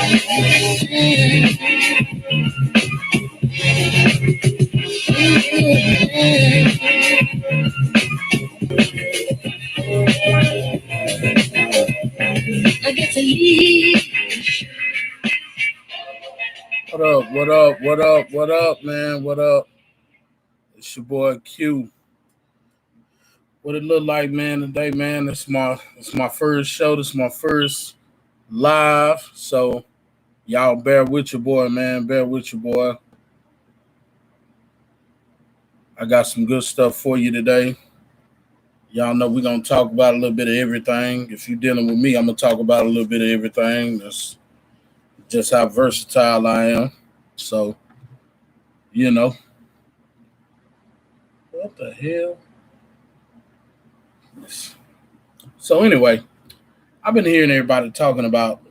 I get to leave. What up? What up? What up? What up, man? What up? It's your boy Q. What it look like, man? Today, man. It's my first show. This is my first live. So y'all bear with your boy, man. Bear with your boy. I got some good stuff for you today. Y'all know we're gonna talk about a little bit of everything. If you're dealing with me, I'm gonna talk about a little bit of everything. That's just how versatile I am. So, you know, what the hell? So anyway, I've been hearing everybody talking about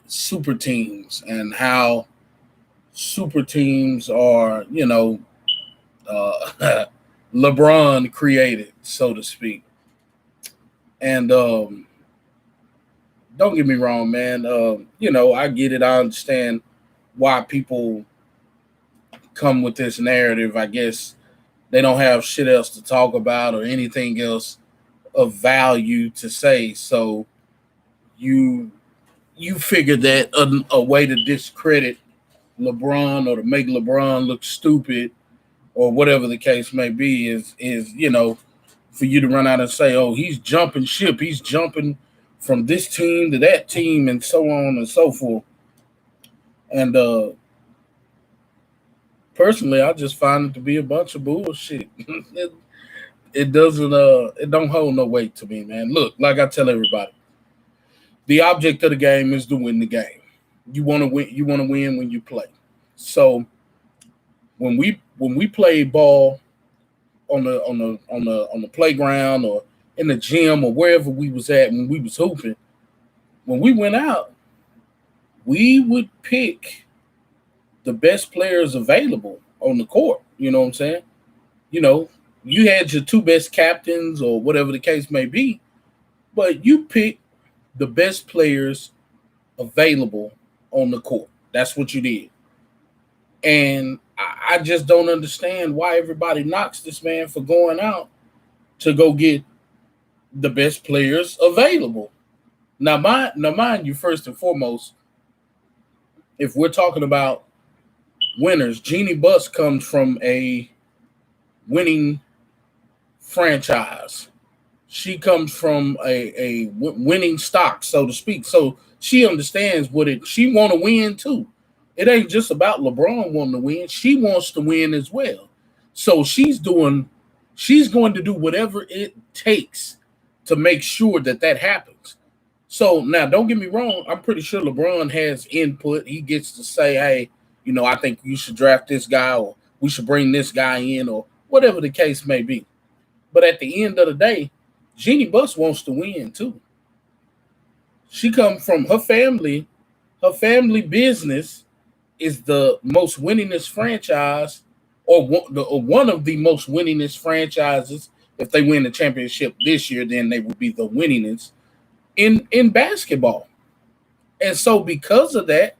super teams and how super teams are, LeBron created, so to speak. And don't get me wrong, man. I get it. I understand why people come with this narrative. I guess they don't have shit else to talk about or anything else of value to say. So you figure that a way to discredit LeBron or to make LeBron look stupid or whatever the case may be is for you to run out and say, oh, he's jumping ship, he's jumping from this team to that team and so on and so forth. And personally, I just find it to be a bunch of bullshit. It doesn't it don't hold no weight to me, man. Look, like I tell everybody, the object of the game is to win the game. You want to win. You want to win when you play. So when we play ball on the playground or in the gym or wherever we was at when we was hooping, when we went out, we would pick the best players available on the court. You know what I'm saying? You know, you had your two best captains or whatever the case may be, but you pick the best players available on the court. That's what you did. And I just don't understand why everybody knocks this man for going out to go get the best players available. Now, mind you, first and foremost, if we're talking about winners, Jeannie Buss comes from a winning franchise. She comes from a winning stock, so to speak. So she understands she want to win too. It ain't just about LeBron wanting to win. She wants to win as well. So she's going to do whatever it takes to make sure that happens. So now, don't get me wrong. I'm pretty sure LeBron has input. He gets to say, hey, I think you should draft this guy or we should bring this guy in or whatever the case may be. But at the end of the day, Jeannie Buss wants to win too. She comes from her family. Her family business is the most winningest franchise or one of the most winningest franchises. If they win the championship this year, then they would be the winningest in basketball. And so because of that,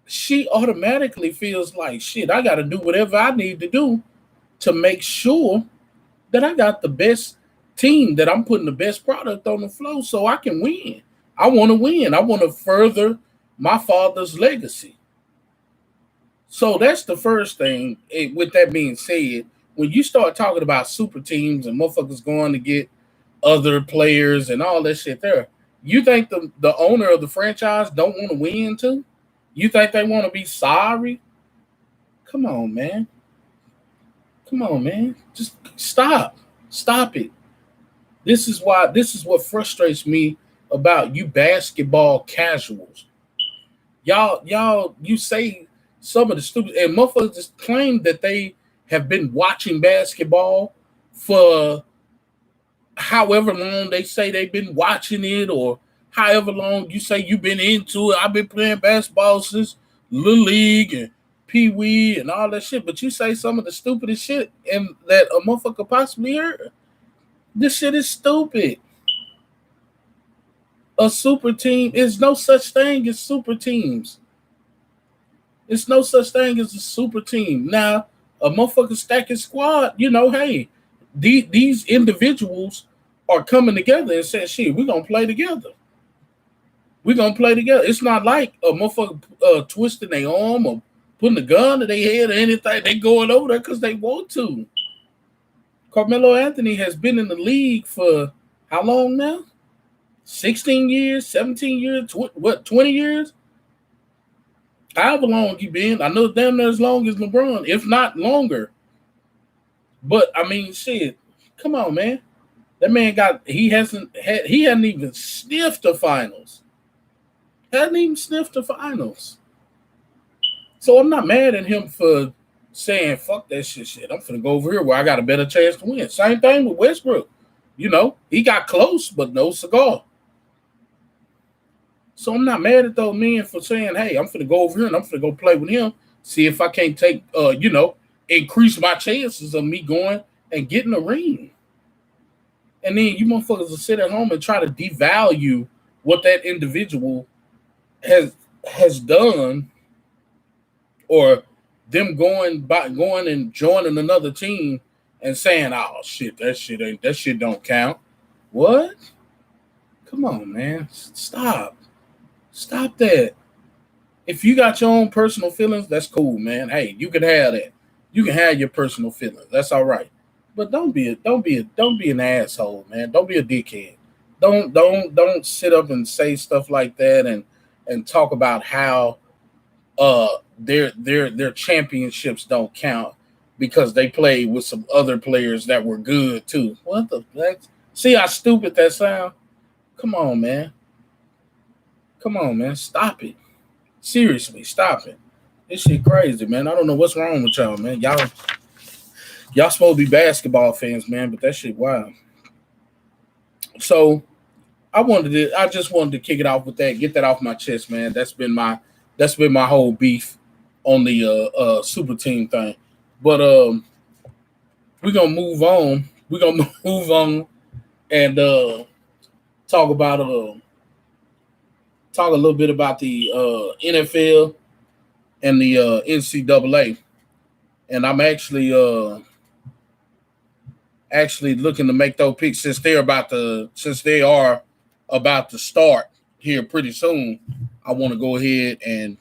she automatically feels like, shit, I got to do whatever I need to do to make sure that I got the best team, that I'm putting the best product on the floor so I can win. I want to win. I want to further my father's legacy. So that's the first thing. With that being said, when you start talking about super teams and motherfuckers going to get other players and all that shit there, you think the owner of the franchise don't want to win too? You think they want to be sorry? Come on, man. Come on, man. Just stop. Stop it. This is what frustrates me about you basketball casuals. Y'all, you say some of the stupid and motherfuckers just claim that they have been watching basketball for however long they say they've been watching it, or however long you say you've been into it. I've been playing basketball since Little League and Pee Wee and all that shit, but you say some of the stupidest shit and that a motherfucker possibly heard. This shit is stupid. A super team is no such thing as super teams. It's no such thing as a super team. Now, a motherfucker stacking squad, hey, these individuals are coming together and saying, shit, we're gonna play together. We're gonna play together. It's not like a motherfucker twisting their arm or putting a gun to their head or anything. They going over there because they want to. Carmelo Anthony has been in the league for how long now? 16 years, 17 years, 20 years? However long he been. I know damn near as long as LeBron, if not longer. But I mean, shit, come on, man. That man he hadn't even sniffed the finals. Hadn't even sniffed the finals. So I'm not mad at him for saying, fuck that shit. I'm finna go over here where I got a better chance to win. Same thing with Westbrook. He got close, but no cigar. So I'm not mad at those men for saying, hey, I'm finna go over here and I'm finna go play with him, see if I can't increase my chances of me going and getting a ring. And then you motherfuckers will sit at home and try to devalue what that individual has done, or them going and joining another team and saying, oh shit, that shit don't count. What? Come on, man. Stop that. If you got your own personal feelings, that's cool, man. Hey, you can have that. You can have your personal feelings. That's all right. But don't be an asshole, man. Don't be a dickhead. Don't sit up and say stuff like that and talk about how their championships don't count because they played with some other players that were good too. What the heck? See how stupid that sound? Come on, man. Stop it. Seriously, stop it. This shit crazy, man. I don't know what's wrong with y'all, man. Y'all supposed to be basketball fans, man, but that shit wild. So I just wanted to kick it off with that, get that off my chest, man. That's been my whole beef on the super team thing. But we're gonna move on. We're gonna move on and talk a little bit about the NFL and the NCAA. And I'm actually looking to make those picks since they are about to start here pretty soon. I want to go ahead and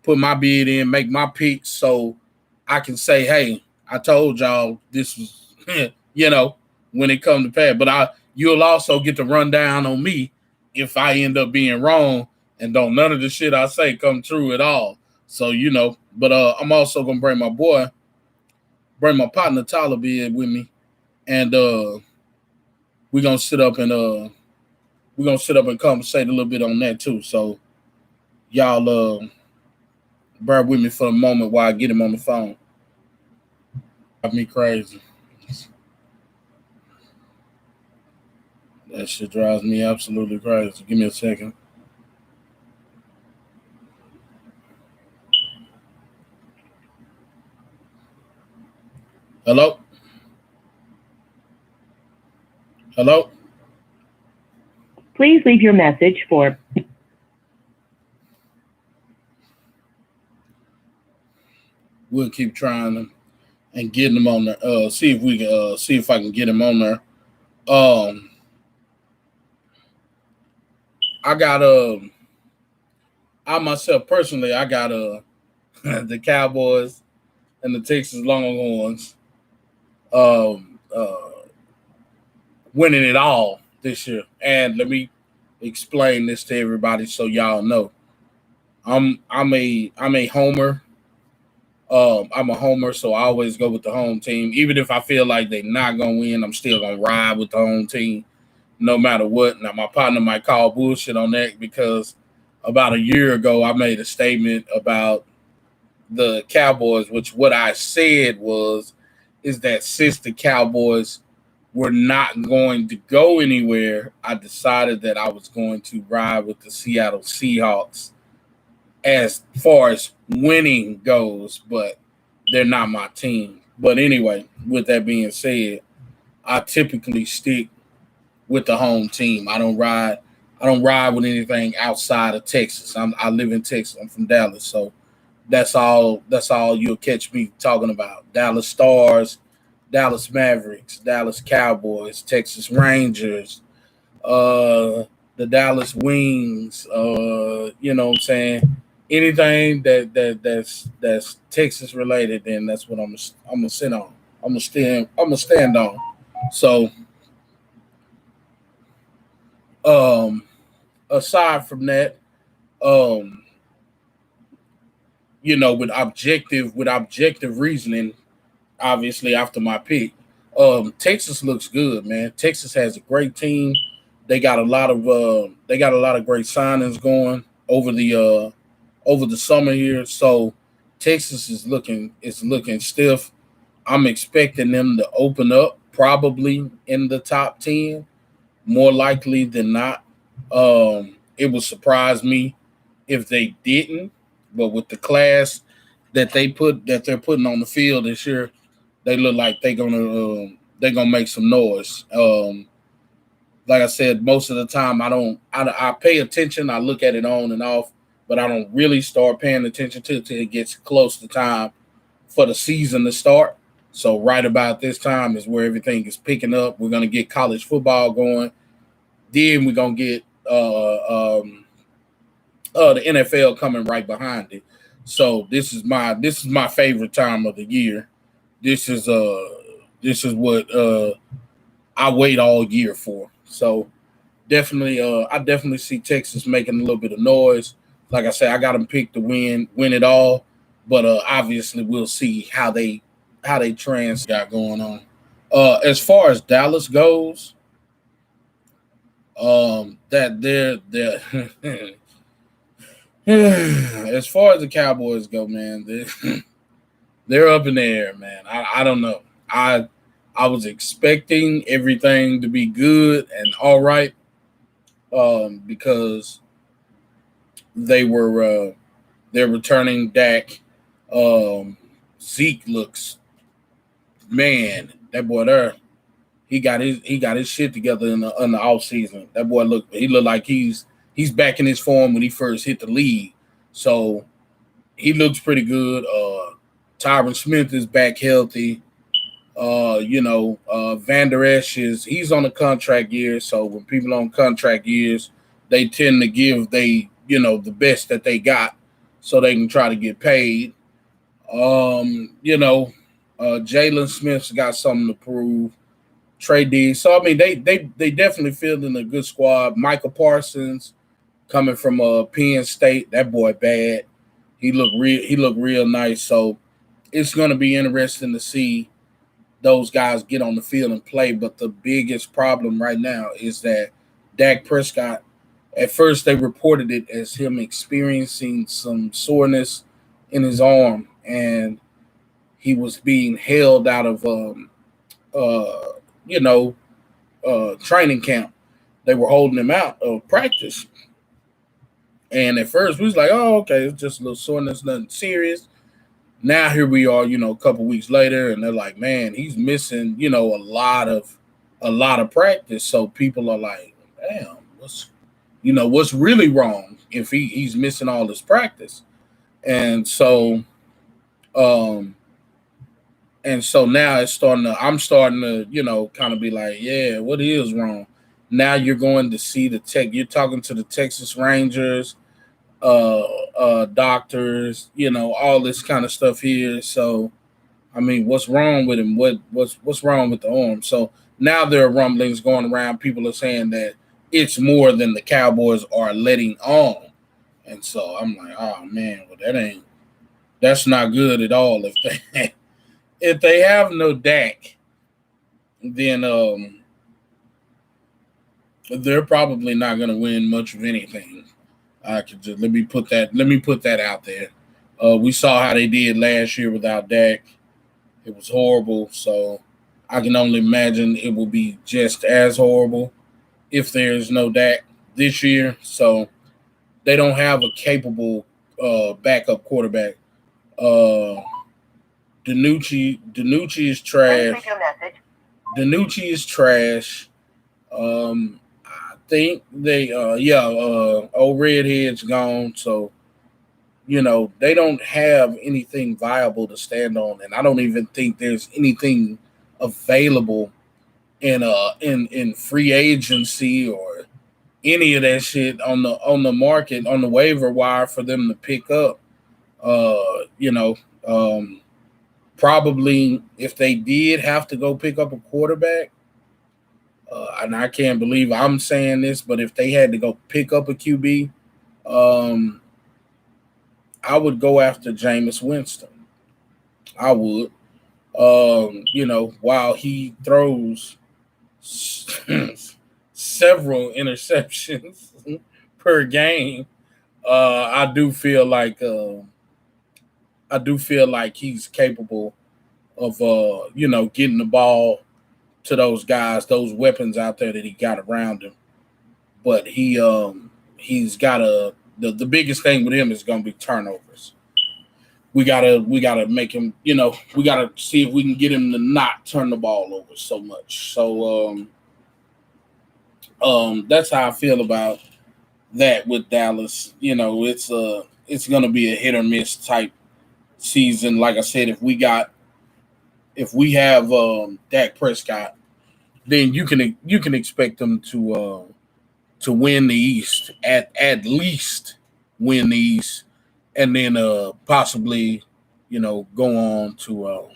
put my bid in, make my picks so I can say, hey, I told y'all this was, when it comes to pass. But you'll also get the rundown on me if I end up being wrong and don't none of the shit I say come true at all. So, but I'm also going to bring my partner Tyler bid with me. And we're going to sit up and conversate a little bit on that too. So y'all bear with me for a moment while I get him on the phone. Drive me crazy. That shit drives me absolutely crazy. Give me a second. Hello? Hello? Please leave your message for... We'll keep trying and getting them on there. See if I can get him on there. I got I myself personally, I got the Cowboys and the Texas Longhorns winning it all this year. And let me explain this to everybody so y'all know. I'm a homer. I'm a homer, so I always go with the home team. Even if I feel like they're not gonna win, I'm still gonna ride with the home team, no matter what. Now my partner might call bullshit on that because about a year ago I made a statement about the Cowboys, which what I said is that since the Cowboys were not going to go anywhere, I decided that I was going to ride with the Seattle Seahawks as far as winning goes, but they're not my team. But anyway, with that being said, I typically stick with the home team. I don't ride I don't ride with anything outside of Texas. I live in Texas. I'm from Dallas, so that's all. That's all you'll catch me talking about. Dallas Stars, Dallas Mavericks, Dallas Cowboys, Texas Rangers, the Dallas Wings. You know what I'm saying? Anything that's Texas related, then that's what I'm gonna sit on. I'm gonna stand on. So, um, aside from that, um, with objective reasoning, obviously after my pick, Texas looks good, man. Texas has a great team. They got a lot of great signings going over the summer here. So Texas is looking stiff. I'm expecting them to open up probably in the top 10, more likely than not. It would surprise me if they didn't, but with the class that they're putting on the field this year, they look like they're gonna make some noise. Like I said, most of the time I pay attention. I look at it on and off, but I don't really start paying attention to it till it gets close to time for the season to start. So right about this time is where everything is picking up. We're gonna get college football going. Then we're gonna get the NFL coming right behind it. So this is my favorite time of the year. This is what I wait all year for. So definitely I definitely see Texas making a little bit of noise. Like I said, I got them picked to win it all, but obviously we'll see how they got going on. As far as Dallas goes, that they're as far as the Cowboys go, man, they're up in the air, man. I don't know. I was expecting everything to be good and all right, because they're returning Dak. Zeke looks, man, that boy there. He got his shit together in the off season. That boy looked like he's back in his form when he first hit the league. So he looks pretty good. Tyron Smith is back healthy. Van Der Esch he's on a contract year. So when people on contract years, they tend to give the best that they got so they can try to get paid. Jalen Smith's got something to prove. Trey D. So I mean, they definitely fielding a good squad. Michael Parsons coming from Penn State, that boy bad. He looked real nice. So it's gonna be interesting to see those guys get on the field and play. But the biggest problem right now is that Dak Prescott. At first, they reported it as him experiencing some soreness in his arm, and he was being held out of training camp. They were holding him out of practice. And at first we was like, oh, okay, it's just a little soreness, nothing serious. Now here we are, a couple weeks later, and they're like, man, he's missing, a lot of practice. So people are like, damn, what's really wrong if he's missing all this practice? And so now I'm starting to, kind of be like, yeah, what is wrong? Now you're going to see you're talking to the Texas Rangers, doctors, all this kind of stuff here. So, I mean, what's wrong with him? What's wrong with the arm? So now there are rumblings going around. People are saying that it's more than the Cowboys are letting on. And so I'm like, oh man, well that's not good at all. If they have no Dak, then they're probably not going to win much of anything. Let me put that out there. We saw how they did last year without Dak. It was horrible. So I can only imagine it will be just as horrible if there's no Dak this year. So they don't have a capable backup quarterback. DiNucci is trash. DiNucci is trash. I think they old redhead's gone, so they don't have anything viable to stand on, and I don't even think there's anything available in free agency or any of that shit on the market on the waiver wire for them to pick up. Uh, you know, um, Probably if they did have to go pick up a quarterback, and I can't believe I'm saying this, but if they had to go pick up a QB, um, I would go after Jameis Winston. I would. While he throws several interceptions per game, I do feel like he's capable of getting the ball to those guys, those weapons out there that he got around him. But he's got the biggest thing with him is going to be turnovers. We gotta make him, we gotta see if we can get him to not turn the ball over so much. So that's how I feel about that with Dallas. It's gonna be a hit or miss type season. Like I said, if we have Dak Prescott, then you can expect them to win the East, at least win the East, and then possibly go on to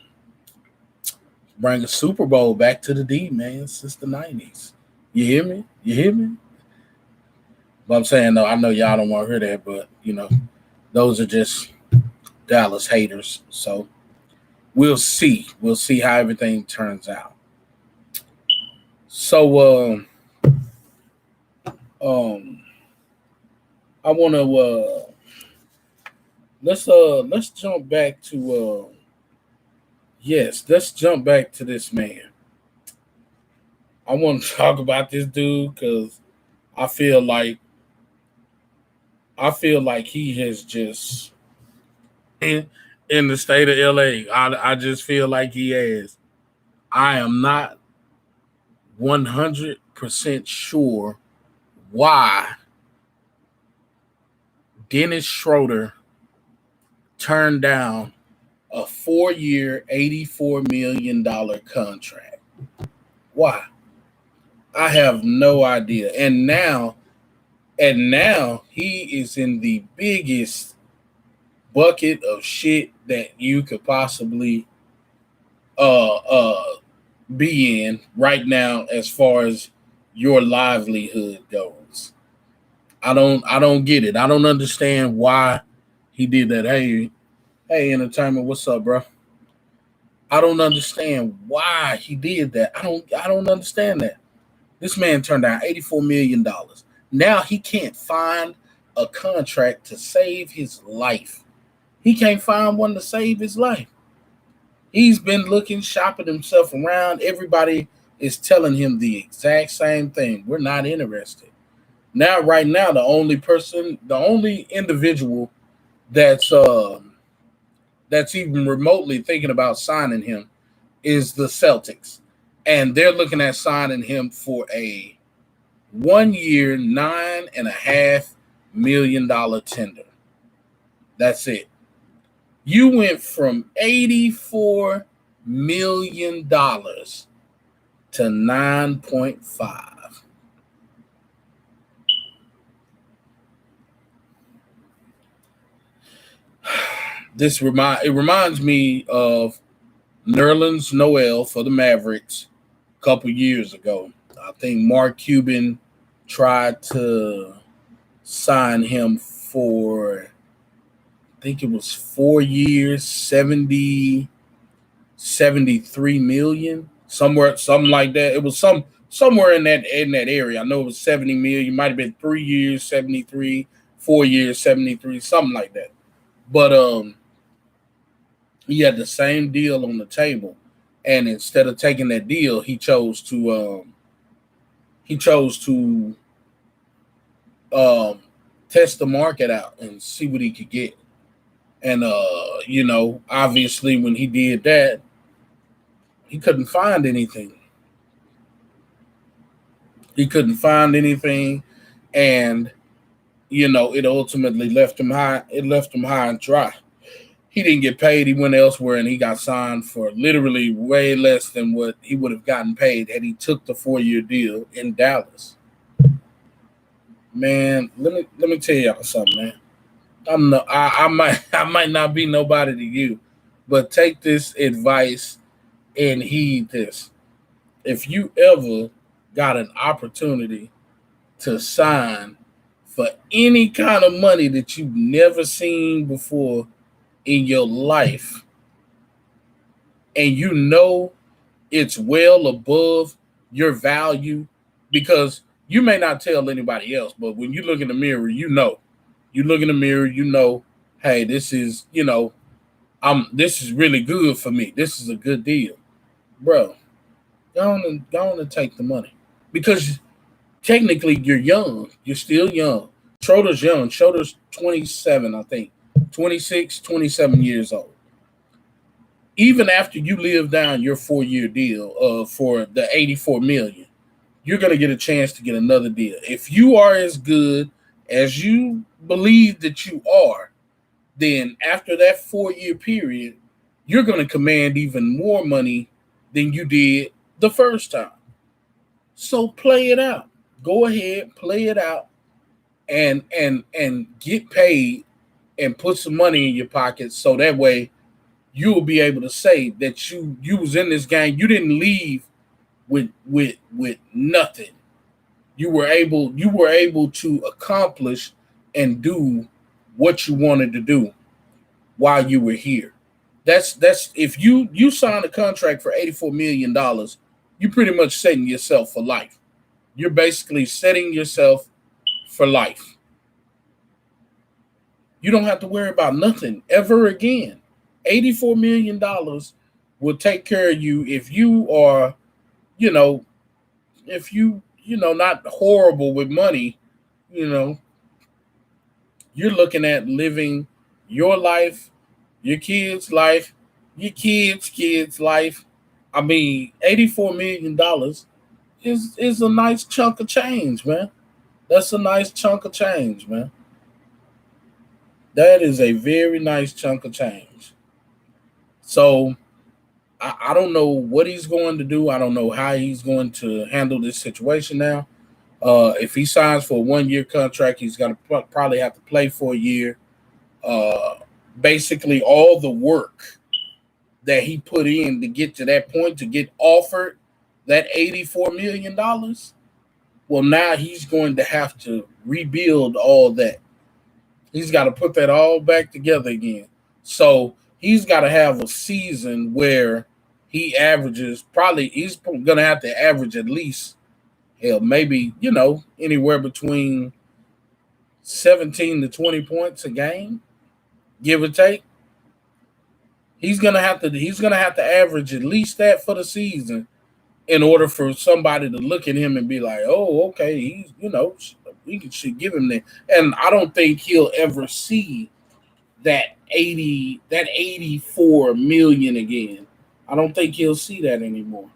bring a Super Bowl back to the D, man, since the 90s. You hear me? You hear me? But I'm saying, no, I know y'all don't want to hear that, but those are just Dallas haters. So we'll see. We'll see how everything turns out. So I want to let's jump back to let's jump back to this man. I want to talk about this dude because I feel like he has just in the state of LA. I just feel like he has. I am not 100% sure why Dennis Schroeder turned down a 4-year, $84 million contract. Why? I have no idea. And now he is in the biggest bucket of shit that you could possibly be in right now as far as your livelihood goes. I don't get it. I don't understand why he did that. Hey, entertainment, what's up, bro? I don't understand why he did that. I don't understand that. This man turned down $84 million. Now he can't find a contract to save his life. He can't find one to save his life. He's been looking, shopping himself around. Everybody is telling him the exact same thing. We're not interested. Now, right now, the only individual that's even remotely thinking about signing him is the Celtics. And they're looking at signing him for a 1-year, $9.5 million tender. That's it. You went from $84 million to 9.5. It reminds me of Nerlens Noel for the Mavericks a couple years ago. I think Mark Cuban tried to sign him for, I think it was 4 years, 73 million, something like that. It was somewhere in that area. I know it was 70 million. Might have been 3 years, 73, 4 years, 73, something like that. But he had the same deal on the table, and instead of taking that deal, he chose to test the market out and see what he could get. And obviously when he did that, he couldn't find anything. He couldn't find anything, and it ultimately left him high. It left him high and dry. He didn't get paid. He went elsewhere, and he got signed for literally way less than what he would have gotten paid had he took the 4-year deal in Dallas. Man, let me tell y'all something, man. I might not be nobody to you, but take this advice and heed this. If you ever got an opportunity to sign for any kind of money that you've never seen before in your life, and it's well above your value, because you may not tell anybody else, but when you look in the mirror, you look in the mirror, hey, this is really good for me. This is a good deal, bro. Go on and take the money, because technically you're young. You're still young. Schroeder's young. Schroeder's 27, I think. 26, 27 years old. Even after you live down your 4-year deal for the $84 million, you're going to get a chance to get another deal. If you are as good as you believe that you are, then after that 4-year period, you're going to command even more money than you did the first time. So play it out. Go ahead, play it out, and get paid and put some money in your pocket, so that way you will be able to say that you was in this game. You didn't leave with nothing. You were able to accomplish and do what you wanted to do while you were here. That's if you sign a contract for $84 million, you're pretty much setting yourself for life. You're basically setting yourself for life. You don't have to worry about nothing ever again. $84 million will take care of you if you are, not horrible with money. You're looking at living your life, your kids' life, your kids' life. I mean, $84 million is a nice chunk of change, man. That's a nice chunk of change, man. That is a very nice chunk of change. So I don't know what he's going to do. I don't know how he's going to handle this situation now. If he signs for a 1-year contract, he's going to probably have to play for a year. Basically, all the work that he put in to get to that point, to get offered that $84 million, well, now he's going to have to rebuild all that. He's got to put that all back together again. So he's got to have a season where he's going to have to average at least, maybe, anywhere between 17 to 20 points a game, give or take. He's gonna have to average at least that for the season in order for somebody to look at him and be like, oh, okay, he's, we should give him that. And I don't think he'll ever see that 84 million again. I don't think he'll see that anymore.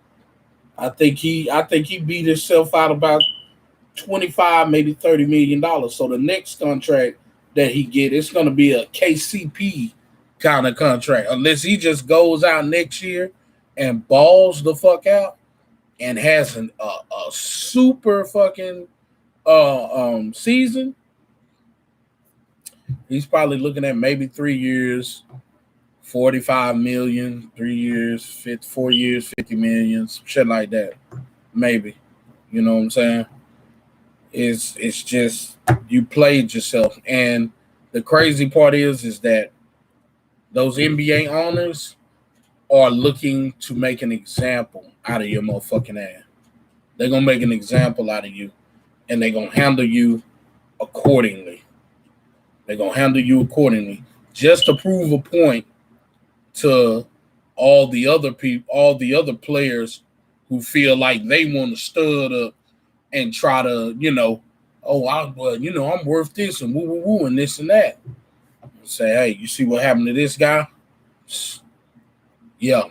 I think he beat himself out about 25, maybe $30 million. So the next contract that he get, it's going to be a KCP kind of contract, unless he just goes out next year and balls the fuck out and has a super fucking season. He's probably looking at maybe 3 years, 45 million, 3 years, 4 years, 50 million, shit like that. Maybe. You know what I'm saying? It's just you played yourself. And the crazy part is that those NBA owners are looking to make an example out of your motherfucking ass. They're going to make an example out of you, and they're going to handle you accordingly. Just to prove a point to all the other people, all the other players who feel like they want to stud up and try to, I'm worth this and woo and this and that. Say, hey, you see what happened to this guy? Yeah.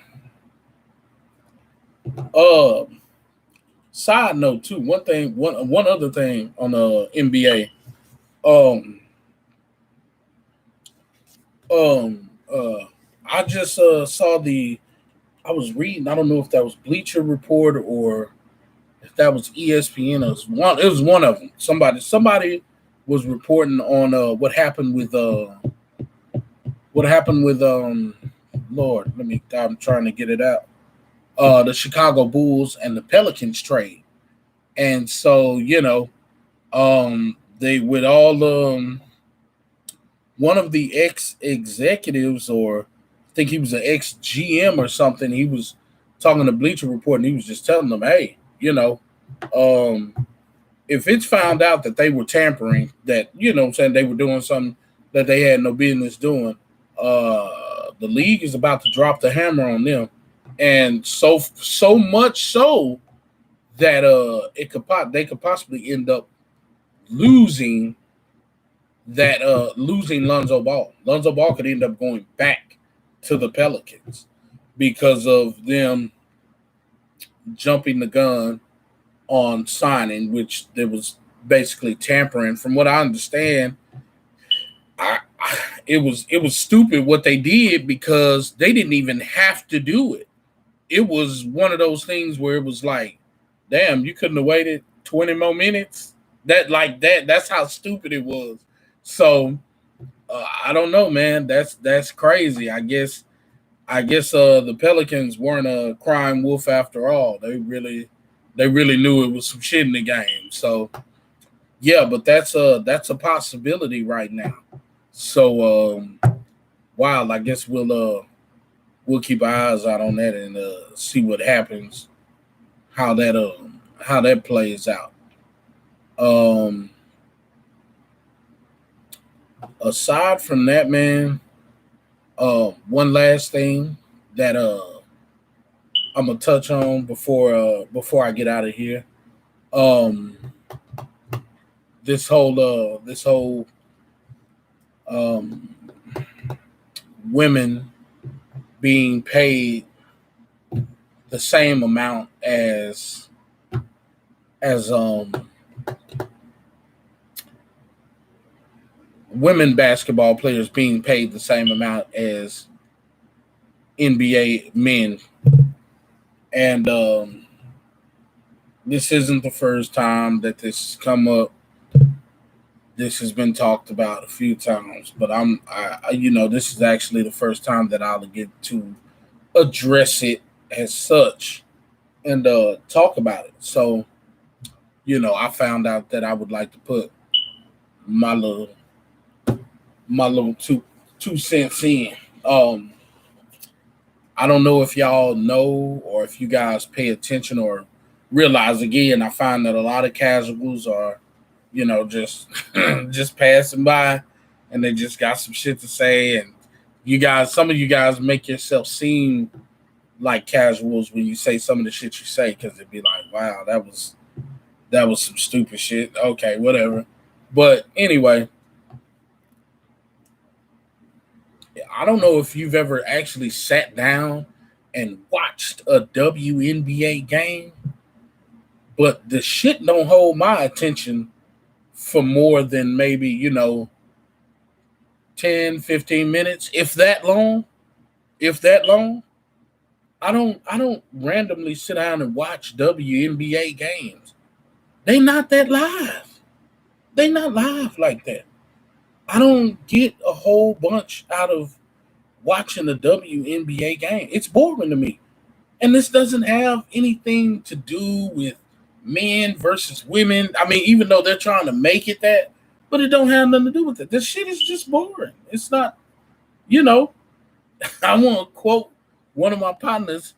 Side note too. One other thing on the NBA. Um, um, uh, I just saw the. I was reading. I don't know if that was Bleacher Report or if that was ESPN. It was one. It was one of them. Somebody was reporting on what happened with Lord. Let me. I'm trying to get it out. The Chicago Bulls and the Pelicans trade, and so they with all one of the ex executives, or I think he was an ex GM or something. He was talking to Bleacher Report, and he was just telling them, "Hey, um, if it's found out that they were tampering, that I'm saying they were doing something that they had no business doing, the league is about to drop the hammer on them, and so much so that they could possibly end up losing losing Lonzo Ball. Lonzo Ball could end up going back to the Pelicans because of them jumping the gun on signing, which there was basically tampering. From what I understand, it was stupid what they did because they didn't even have to do it. It was one of those things where it was like, damn, you couldn't have waited 20 more minutes. That's how stupid it was. So I don't know, man. That's crazy. I guess the Pelicans weren't a crying wolf after all. They really knew it was some shit in the game. So yeah, but that's a possibility right now. So wow, I guess we'll keep our eyes out on that and see what happens, how that plays out. Um Aside from that, man, one last thing that I'm gonna touch on before I get out of here. Um, this whole um, women being paid the same amount as women basketball players being paid the same amount as NBA men, and this isn't the first time that this has come up. This has been talked about a few times, but this is actually the first time that I'll get to address it as such and talk about it. So, I found out that I would like to put my little two cents in. Um, I don't know if y'all know or if you guys pay attention or realize. Again, I find that a lot of casuals are, just just passing by, and they just got some shit to say. And some of you guys make yourself seem like casuals when you say some of the shit you say, because it'd be like, wow, that was some stupid shit. Okay, whatever. But anyway, I don't know if you've ever actually sat down and watched a WNBA game, but the shit don't hold my attention for more than maybe, 10, 15 minutes, if that long. If that long. I don't randomly sit down and watch WNBA games. They not that live. They not live like that. I don't get a whole bunch out of watching a WNBA game. It's boring to me. And this doesn't have anything to do with men versus women. I mean, even though they're trying to make it that, but it don't have nothing to do with it. This shit is just boring. It's not, you know, I want to quote one of my partners.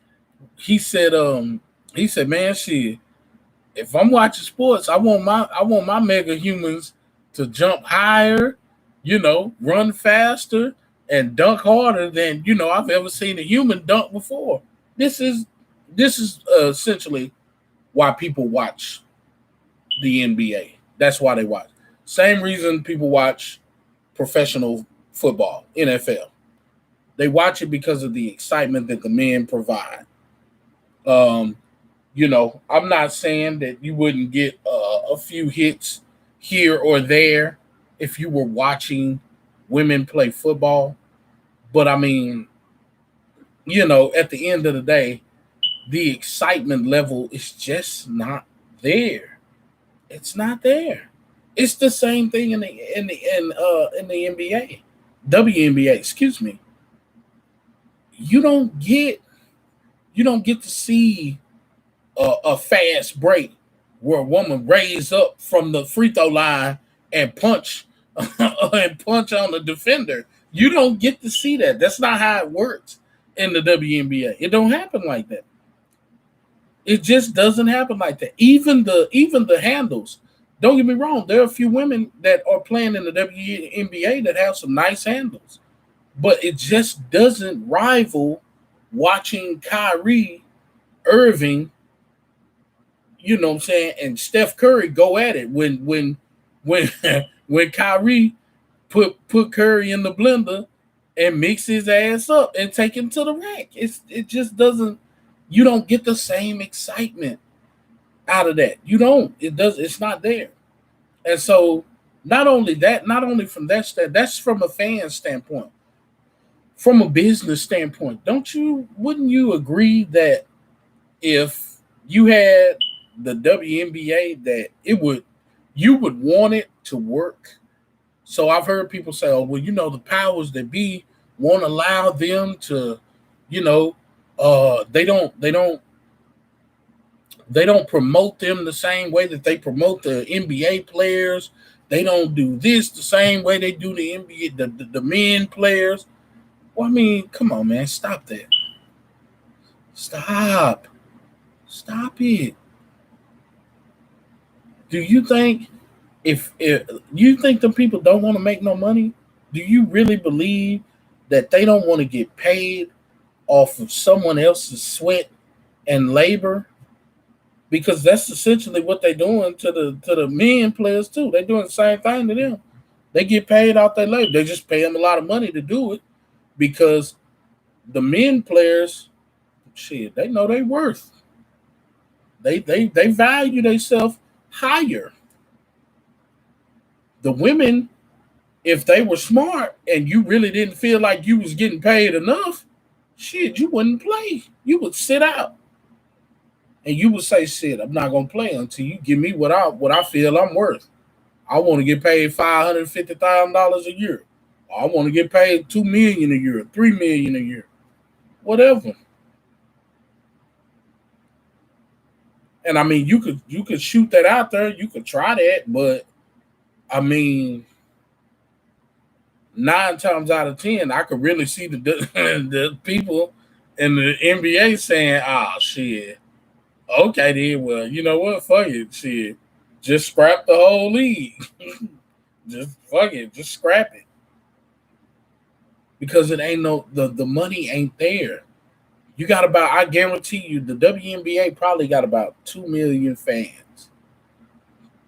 He said, man, shit, if I'm watching sports, I want my mega humans to jump higher, run faster and dunk harder than I've ever seen a human dunk before. This is essentially why people watch the NBA. That's why they watch. Same reason people watch professional football, NFL. They watch it because of the excitement that the men provide. Um, I'm not saying that you wouldn't get a few hits here or there if you were watching women play football. But I mean, at the end of the day, the excitement level is just not there. It's not there. It's the same thing in the NBA, WNBA. Excuse me. You don't get you don't get to see a fast break where a woman raise up from the free throw line and punch and punch on the defender. You don't get to see that. That's not how it works in the WNBA. It don't happen like that. It just doesn't happen like that. Even the handles. Don't get me wrong. There are a few women that are playing in the WNBA that have some nice handles, but it just doesn't rival watching Kyrie Irving, what I'm saying, and Steph Curry go at it when when Kyrie put Curry in the blender and mix his ass up and take him to the rack. It just doesn't. You don't get the same excitement out of that. You don't. It does. It's not there. And so, not only that, not only from that's from a fan standpoint. From a business standpoint, wouldn't you agree that if you had the WNBA, that you would want it to work? So I've heard people say, "Oh, well, the powers that be won't allow them to, you know, they don't promote them the same way that they promote the NBA players. They don't do this the same way they do the NBA, the men players." Well, I mean, come on, man, stop that. Stop it. Do you think if you think the people don't want to make no money? Do you really believe that they don't want to get paid off of someone else's sweat and labor? Because that's essentially what they're doing to the men players too. They're doing the same thing to them. They get paid off their labor. They just pay them a lot of money to do it because the men players, shit, they know they worth. They value themselves higher. The women, if they were smart and you really didn't feel like you was getting paid enough, shit, you wouldn't play. You would sit out. And you would say, shit, I'm not gonna play until you give me what I feel I'm worth. I want to get paid $550,000 a year. I want to get paid $2 million a year, $3 million a year, whatever. And I mean, you could shoot that out there. You could try that, but I mean, 9 times out of 10, I could really see the the people in the NBA saying, "Ah, shit, okay, then. Well, you know what? Fuck it, shit. Just scrap the whole league. Just fuck it. Just scrap it because it ain't the money ain't there. You got about, I guarantee you, the WNBA probably got about 2 million fans.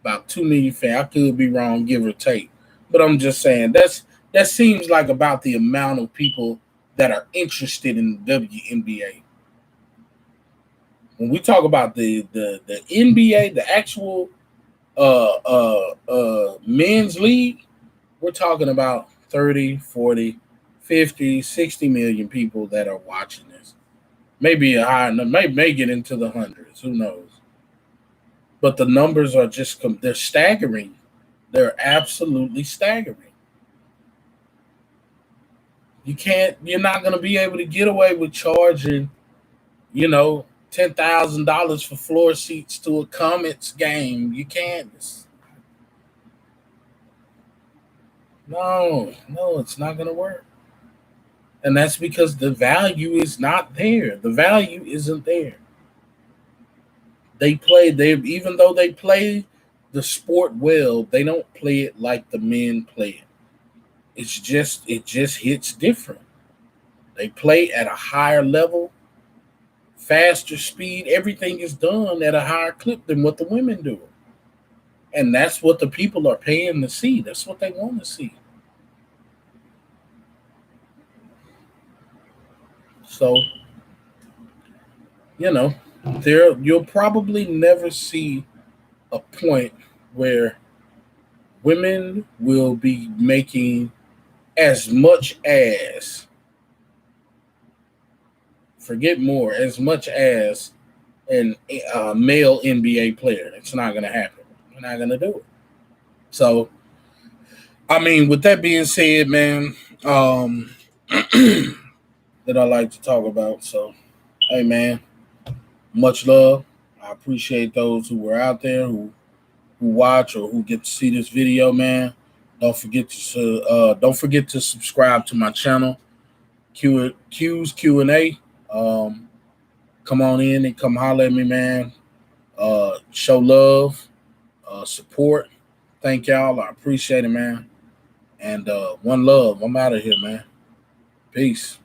About 2 million fans. I could be wrong, give or take, but I'm just saying that seems like about the amount of people that are interested in the WNBA. When we talk about the NBA, the actual men's league, we're talking about 30, 40, 50, 60 million people that are watching this. Maybe a higher number, may get into the hundreds, who knows? But the numbers are they're staggering. They're absolutely staggering. You're not going to be able to get away with charging, $10,000 for floor seats to a Comets game. You can't. No, it's not going to work. And that's because the value is not there. The value isn't there. Even though they play the sport well, they don't play it like the men play it. It just hits different. They play at a higher level, faster speed. Everything is done at a higher clip than what the women do. And that's what the people are paying to see. That's what they want to see. So, You'll probably never see a point where women will be making as much as, forget more, as much as an male NBA player. It's not going to happen. We're not going to do it. So, I mean, with that being said, man, that I like to talk about. So, hey, man, much love. I appreciate those who were out there who watch or who get to see this video, man. Don't forget to subscribe to my channel, Q&A. Come on in and come holler at me, man. Show love, support. Thank y'all. I appreciate it, man. And one love. I'm out of here, man. Peace.